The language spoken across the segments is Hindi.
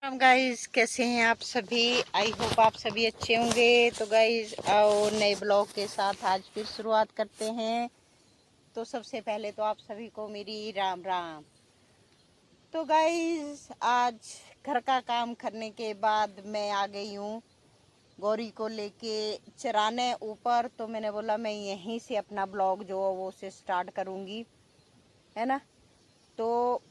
हम गाइज कैसे हैं आप सभी। आई होप आप सभी अच्छे होंगे। तो गाइज आओ नए ब्लॉग के साथ आज फिर शुरुआत करते हैं। तो सबसे पहले तो आप सभी को मेरी राम राम। तो गाइज आज घर का काम करने के बाद मैं आ गई हूँ गौरी को लेके चराने ऊपर। तो मैंने बोला मैं यहीं से अपना ब्लॉग जो वो से स्टार्ट करूँगी, है ना। तो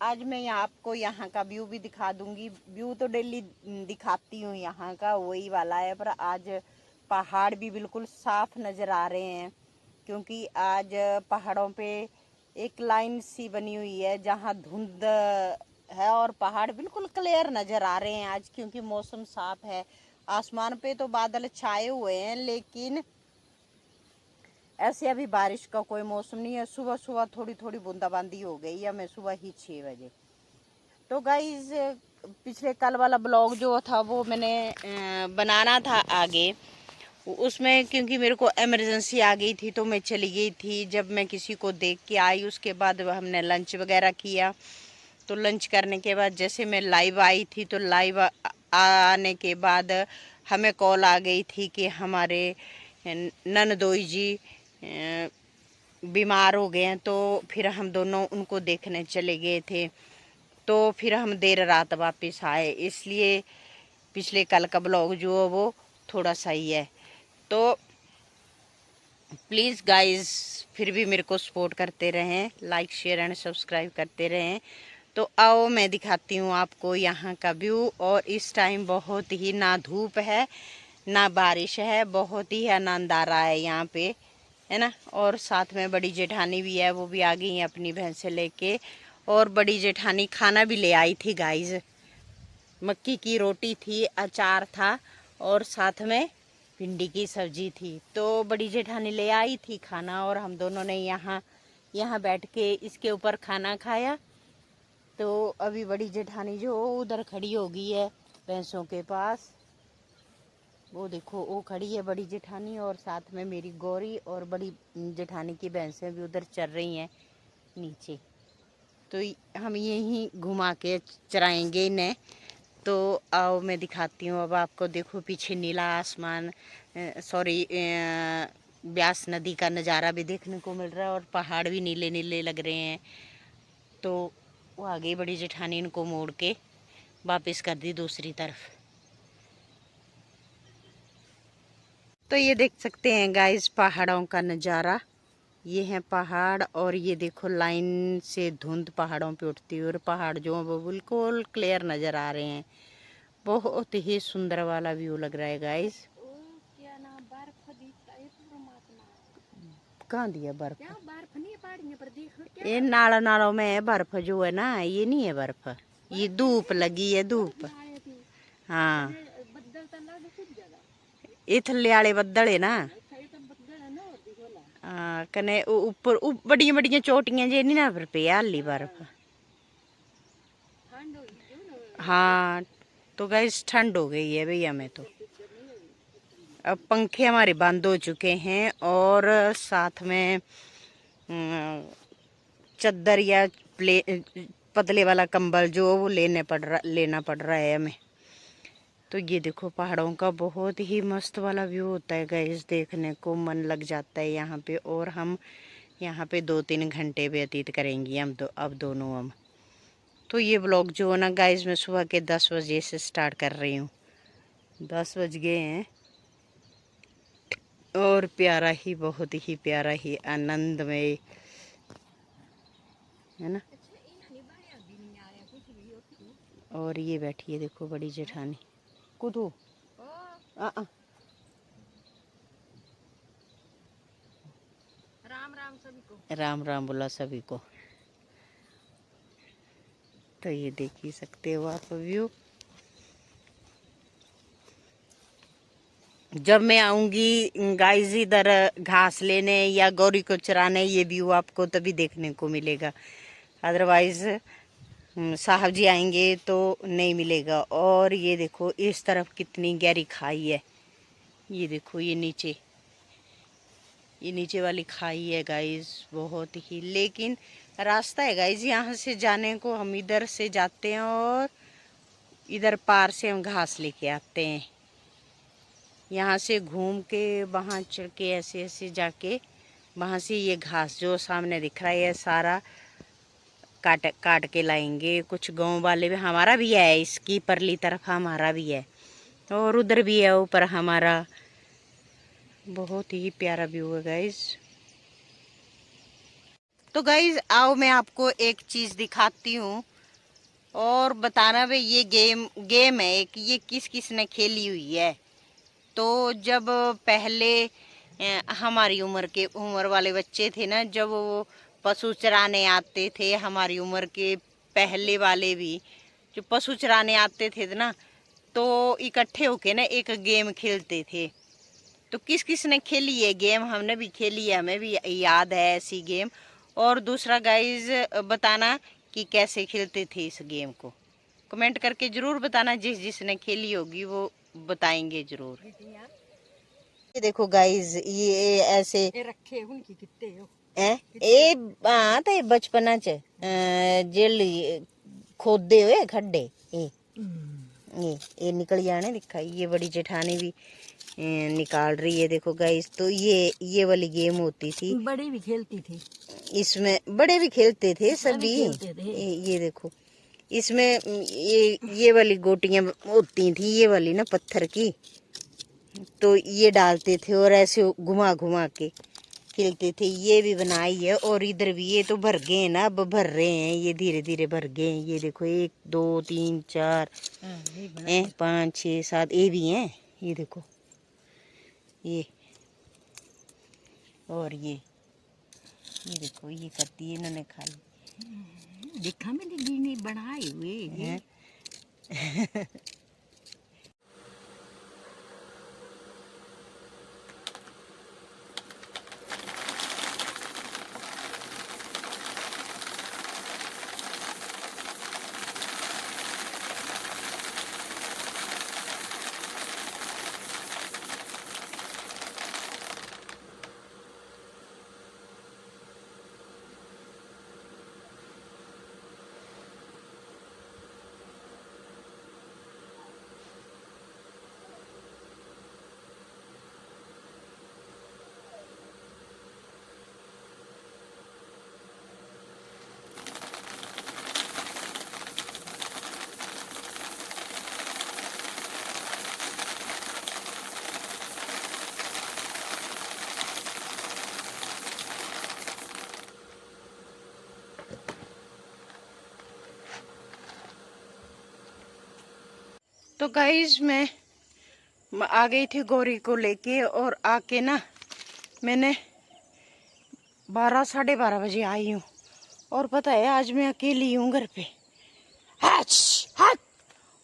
आज मैं आपको यहाँ का व्यू भी दिखा दूंगी। व्यू तो डेली दिखाती हूँ यहाँ का, वही वाला है, पर आज पहाड़ भी बिल्कुल साफ नज़र आ रहे हैं क्योंकि आज पहाड़ों पे एक लाइन सी बनी हुई है जहाँ धुंध है और पहाड़ बिल्कुल क्लियर नज़र आ रहे हैं आज क्योंकि मौसम साफ है। आसमान पे तो बादल छाए हुए हैं लेकिन ऐसे अभी बारिश का कोई मौसम नहीं है। सुबह सुबह थोड़ी थोड़ी बूंदाबांदी हो गई है, मैं सुबह ही 6 बजे। तो गाइज पिछले कल वाला ब्लॉग जो था वो मैंने बनाना था आगे, उसमें क्योंकि मेरे को इमरजेंसी आ गई थी तो मैं चली गई थी। जब मैं किसी को देख के आई उसके बाद हमने लंच वगैरह किया। तो लंच करने के बाद जैसे मैं लाइव आई थी तो लाइव आने के बाद हमें कॉल आ गई थी कि हमारे ननदोई जी बीमार हो गए हैं। तो फिर हम दोनों उनको देखने चले गए थे। तो फिर हम देर रात वापस आए, इसलिए पिछले कल का ब्लॉग जो है वो थोड़ा सा ही है। तो प्लीज़ गाइस फिर भी मेरे को सपोर्ट करते रहें, लाइक शेयर एंड सब्सक्राइब करते रहें। तो आओ मैं दिखाती हूँ आपको यहाँ का व्यू। और इस टाइम बहुत ही ना धूप है ना बारिश है, बहुत ही आनंद आ रहा है यहाँ पे, है ना। और साथ में बड़ी जेठानी भी है, वो भी आ गई है अपनी भैंसे लेके। और बड़ी जेठानी खाना भी ले आई थी गाइस, मक्की की रोटी थी, अचार था और साथ में भिंडी की सब्जी थी। तो बड़ी जेठानी ले आई थी खाना और हम दोनों ने यहाँ बैठ के इसके ऊपर खाना खाया। तो अभी बड़ी जेठानी जो उधर खड़ी हो गई है भैंसों के पास, वो देखो वो खड़ी है बड़ी जेठानी और साथ में मेरी गौरी और बड़ी जेठानी की भैंसें भी उधर चल रही हैं नीचे। तो हम यहीं घुमा के चराएंगे इन्हें। तो आओ मैं दिखाती हूँ अब आपको। देखो पीछे नीला आसमान, सॉरी ब्यास नदी का नज़ारा भी देखने को मिल रहा है और पहाड़ भी नीले नीले लग रहे हैं। तो वो आ गई बड़ी जेठानी, इनको मोड़ के वापस कर दी दूसरी तरफ। तो ये देख सकते हैं गाइस पहाड़ों का नज़ारा, ये है पहाड़ और ये देखो लाइन से धुंध पहाड़ों पे उठती है और पहाड़ जो है वो बिल्कुल क्लियर नज़र आ रहे हैं। बहुत ही सुंदर वाला व्यू लग रहा है गाइस। कहाँ दिया बर्फ? ये नाला नालों में है बर्फ जो है ना, ये नहीं है बर्फ, ये धूप लगी है, धूप। हाँ ये थल्ले वाले बद्दल है ना। कने ऊपर बड़िया बड़िया चोटियां जे नहीं ना, पर पे हाली बर्फ। हाँ तो गैस ठंड हो गई है भैया, हमें तो अब पंखे हमारे बंद हो चुके हैं और साथ में चद्दर या पतले वाला कंबल जो वो लेना पड़ रहा है हमें। तो ये देखो पहाड़ों का बहुत ही मस्त वाला व्यू होता है गाइस, देखने को मन लग जाता है यहाँ पे। और हम यहाँ पे 2-3 घंटे व्यतीत करेंगे हम अब दोनों हम। तो ये ब्लॉग जो है ना गाइस मैं सुबह के 10 बजे से स्टार्ट कर रही हूँ, 10 बज गए हैं और प्यारा ही, बहुत ही प्यारा ही आनंदमय, है ना। और ये बैठी है देखो बड़ी जेठानी कुदू राम राम सभी को, राम राम बोला सभी को। तो ये देख ही सकते हो आप व्यू। जब मैं आऊंगी गाइस इधर घास लेने या गौरी को चराने, ये व्यू आपको तभी देखने को मिलेगा, अदरवाइज साहब जी आएंगे तो नहीं मिलेगा। और ये देखो इस तरफ कितनी गहरी खाई है, ये देखो ये नीचे वाली खाई है गाइस, बहुत ही। लेकिन रास्ता है गाइस यहाँ से जाने को, हम इधर से जाते हैं और इधर पार से हम घास लेके आते हैं, यहाँ से घूम के वहाँ चढ़ के ऐसे ऐसे जाके वहाँ से ये घास जो सामने दिख रहा है ये सारा काट काट के लाएंगे। कुछ गांव वाले भी, हमारा भी है, इसकी परली तरफ हमारा भी है और उधर भी है ऊपर हमारा। बहुत ही प्यारा व्यू है गाइज। तो गाइज आओ मैं आपको एक चीज़ दिखाती हूँ और बताना भाई ये गेम है एक, ये किस किस ने खेली हुई है। तो जब पहले हमारी उम्र वाले बच्चे थे ना, जब वो पशु चराने आते थे, हमारी उम्र के पहले वाले भी जो पशु चराने आते थे ना, तो इकट्ठे होके ना एक गेम खेलते थे। तो किस किस ने खेली है गेम? हमने भी खेली है, हमें भी याद है ऐसी गेम। और दूसरा गाइज बताना कि कैसे खेलते थे इस गेम को, कमेंट करके जरूर बताना। जिसने खेली होगी वो बताएंगे जरूर। ये देखो गाइज ये ऐसे रखे उनकी कितने हो ए हाँ तो बचपना च जेल खोदे हुए खड्डे ये निकल जाने दिखा। ये बड़ी जेठानी भी निकाल रही है देखो गाइस। तो ये वाली गेम होती थी, बड़े भी खेलती थी इसमें, बड़े भी खेलते थे सभी। खेलते थे। ये देखो इसमें ये वाली गोटियां होती थी, ये वाली ना पत्थर की, तो ये डालते थे और ऐसे घुमा घुमा के खेलते थे। ये भी बनाई है और इधर भी ये तो भर गए हैं ना, अब भर रहे हैं, ये धीरे धीरे भर गए हैं। ये देखो 1 2 3 4 5 6 7 ये भी हैं, ये देखो ये। और ये देखो ये करती है इन्होंने खाली दिखा में दीदी बनाए हुए हैं। तो गाइज मैं आ गई थी गौरी को लेके और आके ना मैंने 12 साढ़े 12 बजे आई हूँ। और पता है आज मैं अकेली हूँ घर पे।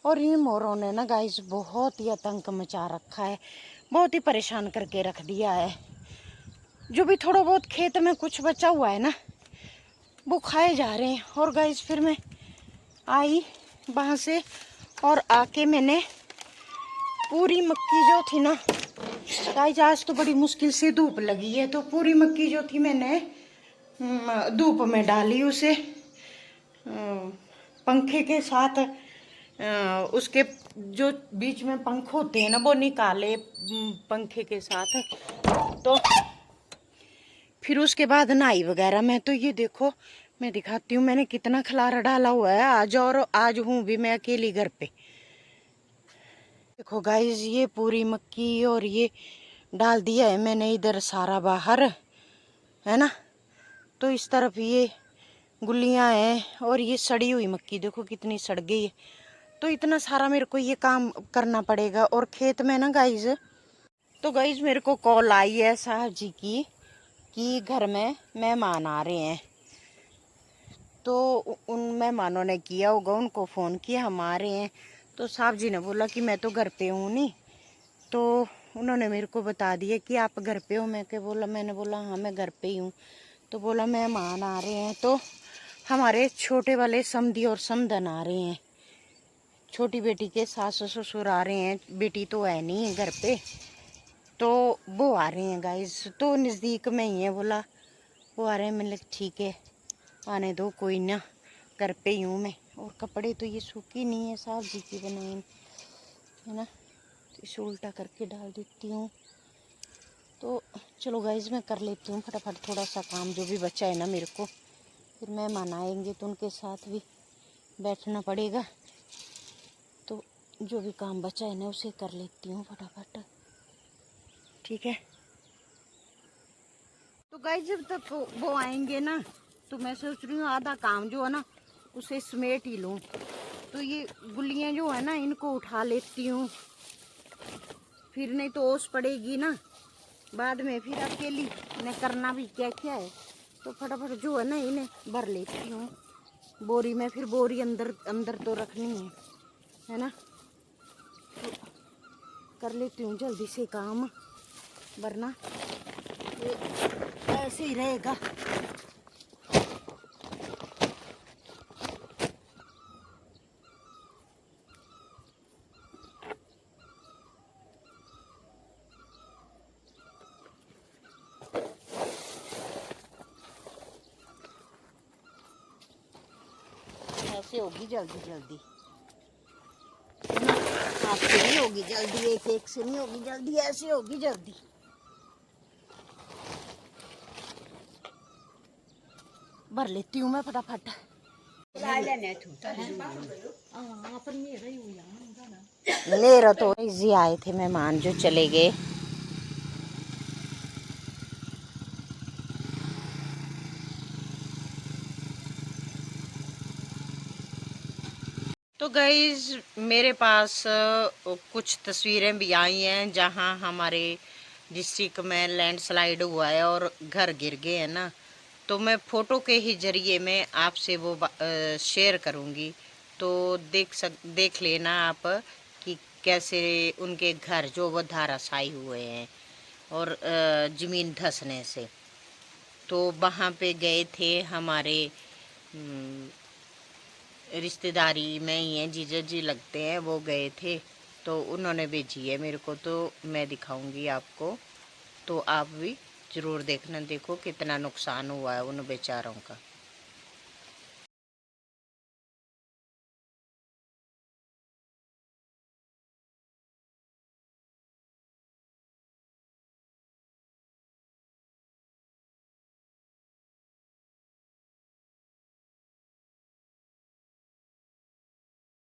और इन मोरों ने ना गाइस बहुत ही आतंक मचा रखा है, बहुत ही परेशान करके रख दिया है। जो भी थोड़ा बहुत खेत में कुछ बचा हुआ है ना वो खाए जा रहे हैं। और गाइस फिर मैं आई वहाँ से और आके मैंने पूरी मक्की जो थी ना गाइस, आज तो बड़ी मुश्किल से धूप लगी है, तो पूरी मक्की जो थी मैंने धूप में डाली, उसे पंखे के साथ उसके जो बीच में पंख होते हैं ना वो निकाले पंखे के साथ। तो फिर उसके बाद नहाई वगैरह मैं। तो ये देखो मैं दिखाती हूँ मैंने कितना खलारा डाला हुआ है आज, और आज हूँ भी मैं अकेली घर पे। देखो गाइस ये पूरी मक्की और ये डाल दिया है मैंने इधर सारा बाहर, है ना। तो इस तरफ ये गुल्लियाँ हैं और ये सड़ी हुई मक्की देखो कितनी सड़ गई है। तो इतना सारा मेरे को ये काम करना पड़ेगा। और खेत में ना गाइज, तो गाइज मेरे को कॉल आई है साहब जी की कि घर में मेहमान आ रहे हैं। तो उन मेहमानों ने किया होगा, उनको फ़ोन किया हम आ रहे हैं। तो साहब जी ने बोला कि मैं तो घर पे हूँ नहीं, तो उन्होंने मेरे को बता दिया कि आप घर पे हो। मैंने बोला हाँ मैं घर पे ही हूँ। तो बोला मेहमान आ रहे हैं, तो हमारे छोटे वाले समधी और समधन आ रहे हैं, छोटी बेटी के सास ससुर आ रहे हैं, बेटी तो है नहीं घर पे, तो वो आ रहे हैं गाइस। तो नज़दीक में ही है, बोला वो आ रहे हैं। मैंने ठीक है आने दो, कोई ना घर पे ही हूँ मैं, और कपड़े तो ये सूखी नहीं है, साफ जी की बनाई है ना, तो इसे उल्टा करके डाल देती हूँ। तो चलो गाइस मैं कर लेती हूँ फटाफट थोड़ा सा काम जो भी बचा है ना मेरे को, फिर मेहमान आएंगे तो उनके साथ भी बैठना पड़ेगा। तो जो भी काम बचा है ना उसे कर लेती हूँ फटाफट, ठीक है। तो गाइस जब तक वो आएंगे ना तो मैं सोच रही हूँ आधा काम जो है ना उसे समेट ही लूँ। तो ये गुल्लियाँ जो है ना इनको उठा लेती हूँ, फिर नहीं तो ओस पड़ेगी ना बाद में, फिर अकेली इन्हें करना भी क्या क्या है। तो फटाफट जो है ना इन्हें भर लेती हूँ बोरी में, फिर बोरी अंदर अंदर तो रखनी है ना। तो कर लेती हूँ जल्दी से काम, वरना ये ऐसे ही रहेगा। ऐसे होगी जल्दी जल्दी, हाथ से नहीं होगी जल्दी, एक एक से नहीं होगी जल्दी, ऐसे होगी जल्दी। भर लेती हूँ मैं फटाफट। ले तो इजी आए थे मेहमान जो चले गए। तो गाइज मेरे पास कुछ तस्वीरें भी आई हैं जहां हमारे डिस्ट्रिक्ट में लैंडस्लाइड हुआ है और घर गिर गए हैं ना। तो मैं फ़ोटो के ही ज़रिए में आपसे वो शेयर करूंगी। तो देख लेना आप कि कैसे उनके घर जो वो धाराशायी हुए हैं और ज़मीन धंसने से। तो वहाँ पे गए थे हमारे रिश्तेदारी में ही हैं, जीजा जी लगते हैं, वो गए थे तो उन्होंने भेजी है मेरे को, तो मैं दिखाऊंगी आपको। तो आप भी ज़रूर देखना, देखो कितना नुकसान हुआ है उन बेचारों का।